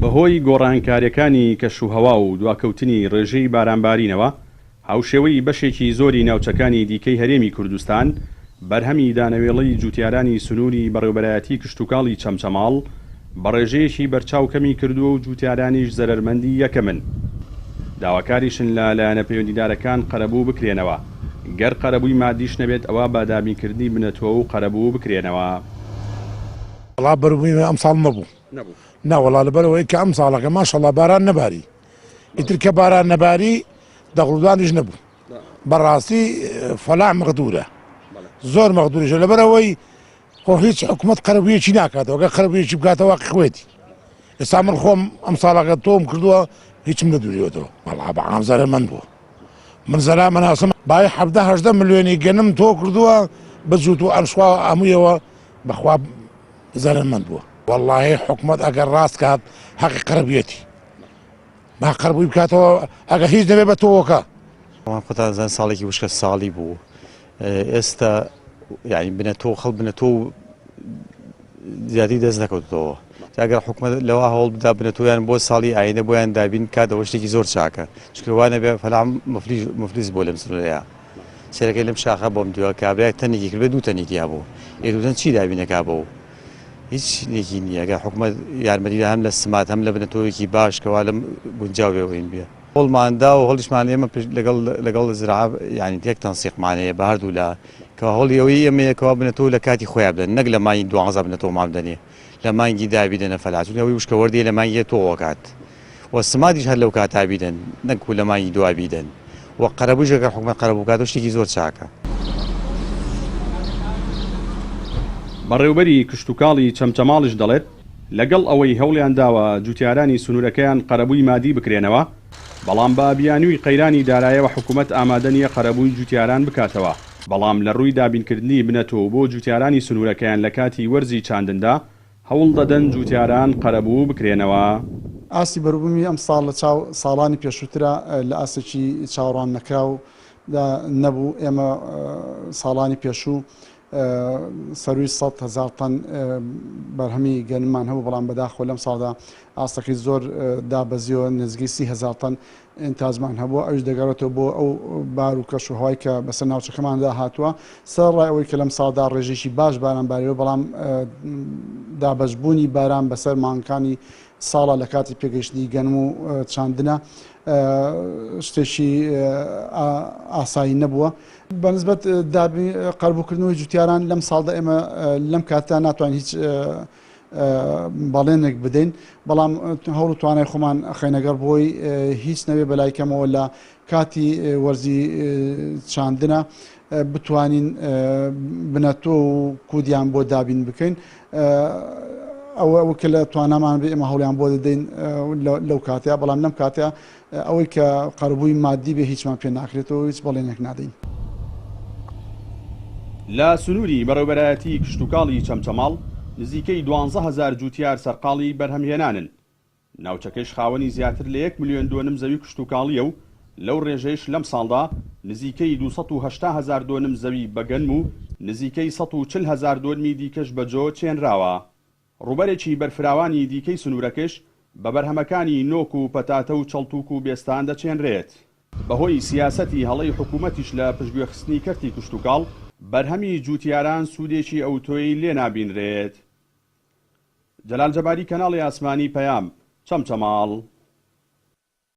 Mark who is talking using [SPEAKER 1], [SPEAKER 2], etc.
[SPEAKER 1] بەهۆی گۆڕانکاریەکانی کەشوهەوا و دواکەوتنی ڕێژەی بارانبارینەوە هاوشێوەی بەشێکی زۆری ناوچەکانی دیکەی هەرێمی کوردستان بەرهەمی دانەوێڵەی جوتیارانی سنووری بەڕێوەبەرایەتی کشتوکاڵی چەمچەماڵ بە ڕێژەیەکی بەرچاو کەمی کردووە و جوتیارانیش زەرەرمەندی یەکەمن. داواکاریشن لە لایەنە پەیوەندیدارەکان قەرەبوو بکرێنەوە، گەر قەرەبووی مادیش نەبێت ئەوە بە دابینکردنی بنەتەوە و قەرەبوو بکرێنەوە.
[SPEAKER 2] وڵا بەروبووی ئەمساڵ نەبوو ناوەڵا لەبەرەوەی کە ئەم ساڵەکە ماشەڵڵا باران نەباری، ئیتر کە باران نەباری دەغڵودانیش نەبوو، بەڕاستی فەلاح مەغدورە، زۆر مەغدوریشە لەبەرەوەی خۆ هیچ حکوومەت قەرەبوویەکی ناکاتەوە، گە قەرەبوویەکی بکاتەوە خوێتی. ئێستا من خۆم ئەم ساڵەکە تۆم کردووە هیچم نەدوریەوەتەوە، وەڵا بەعام زەرمەند بووە. من زەرا مناسم بای 17 ملیۆنی گەنم تۆ کردووە بەجووت و ئەنشوا هەموویەوە بەخوا زەرمەند بووە. والله حکومت ئەگەر ڕاست کات حەقی قەرەبوویەتی با قەرەبووی بکاتەوە، ئەگە هیچ نەبێ بە تۆوەکە.
[SPEAKER 3] ئەوان خۆتان ساڵێکی وشکە ساڵی بوو، ئێستا یعنی بنەتۆ خەڵ بنەتۆ زیادی دەست نەکەوتەوە. ئەگەر حکومت لەوە هەوڵ بدا بنەتۆیان بۆ ساڵی ئاینە بۆیان دابین کاتەوە شتێکی زۆر چاکە، چونکە وانە بێ فەلاح مفلیس بۆ لەم سنوورەیە. سێرەکەی لەم شاخە بۆم دیوە کابرای تەنێکی کرد بێ دوو تەنێکیا بوو، ئێدوتەن چی دابینەکا بەوە هیچ شتێکی نییە. ئەگەر حکومت یارمەتیدا هەم لە سمات هەم لە بنەتۆیەکی باش کەوا لەم گونجاو بێەوەین بێ. هەوڵماندا و هەڵیشمان ئێمە لەگەڵ زراعە یعنی تێک تەنسیقمانەیە بە هەردوو لە کە هەوڵی ئەوەی ئێمەیەکەوە بنەتۆ لە کاتی خۆیان بدەن، نەک لە مانگی 12 بنەتۆ مام دەنێ، لە مانگی دابیدەنە فەلاح، چونکە ئەوەی وشکە وەردی لە مانگی تۆوە کات و سماتیش هەر لەو کاتا بیدەن، نەک لە مانگی دوا بیدەن و قەرەبوویش ئەگەر حکومەت قەرەبوو کاتەوە شتێکی زۆر چاکە.
[SPEAKER 1] بەڕێوەبەری کشتوکاڵی چەمچەماڵش دەڵێت لەگەڵ ئەوەی هەوڵیان داوە جوتیارانی سنوورەکەیان قەرەبووی مادی بکرێنەوە، بەڵام بە بیانووی قەیرانی داراییەوە حکومەت ئامادە نییە قەرەبووی جوتیاران بکاتەوە. بەڵام لە ڕووی دابینکردنی بنەتۆ بۆ جوتیارانی سنوورەکەیان لە کاتی وەرزی چاندندا هەوڵ دەدەن جوتیاران قەرەبوو بکرێنەوە.
[SPEAKER 4] ئاسی بەروبوومی ئەم ساڵ لە ساڵانی پێشووترە لە ئاسێکی چاوەڕوان نەکراو نەبوو. ئێمە ساڵانی پێشوو سەروی 100,000 تەن بەرهەمی گەنممان هەبوو، بەڵام بەداخۆ لەم ساڵدا ئاستەکەی زۆر دابەزیەوە، نزیکەی 30,000 تەن ئینتاجمان هەبووە. ئەوش دەگەڕێتەوە بۆ ئەو بار و کەشوهەوای کە بەسەر ناوچەکەماندا هاتووە. سەرڕای ئەوەی کە لەم ساڵدا ڕێژێکی باش بارانباریەوە، بەڵام دابەشبوونی باران بەسەر مانگەکانی ساڵە لە کاتی پێگەشتنی گەنم و چاندنە شتێکی ئاسایی نەبووە. بەنسبەت قەرەبووکردنەوەی جوتیاران لەم ساڵدا ئێمە لەم کاتتا ناتوانین هیچ بەڵێنێک بدەین، بەڵام هەوڵ و توانای خۆمان خێنەگەڕ بۆی هیچ نەبێ بەلایکەمەوە لە کاتی وەرزی چاندنە بتوانین بنەتۆ و کودیان بۆ دابین بکەین. ئەوە کە لە توانامان بێ ئێمە هەوڵیان بۆ دەدەین لەو کاتەیە، بەڵام لەم کاتەیە ئەوەی کە قەرەبووی مادی بێ هیچمان پێ ناکرێتەوە، هیچ بەڵێنێک نادەین.
[SPEAKER 1] لە سنووری بەڕێوەبەرایەتی کشتوکاڵی چەمچەماڵ نزیکەی 12,000 جوتیار سەرقاڵی بەرهەمهێنانن. ناوچەکەش خاوەنی زیاتر لە 1.2 ملیۆن زەوی کشتوکاڵیە و لەو ڕێژەیەش لەم ساڵدا نزیکەی 280,000 دۆنم زەوی بەگەنم و نزیکەی 140,000 دۆنمی دیکەش بەجۆ چێنراوە. ڕووبەرێکی بەرفراوانی دیکەی سنوورەکەش بە بەرهەمەکانی نۆک و پەتاتە و چەڵتوک و بێستان دەچێنرێت. بەهۆی سیاسەتی هەڵەی حکوومەتیش لە پشتگوێخستنی کەرتی کشتوکاڵ بەرهەمی جوتیاران سوودێکی ئەوتۆی لێ نابینرێت. جەلال جەباری، کەناڵی ئاسمانی پەیام، چەمچەماڵ.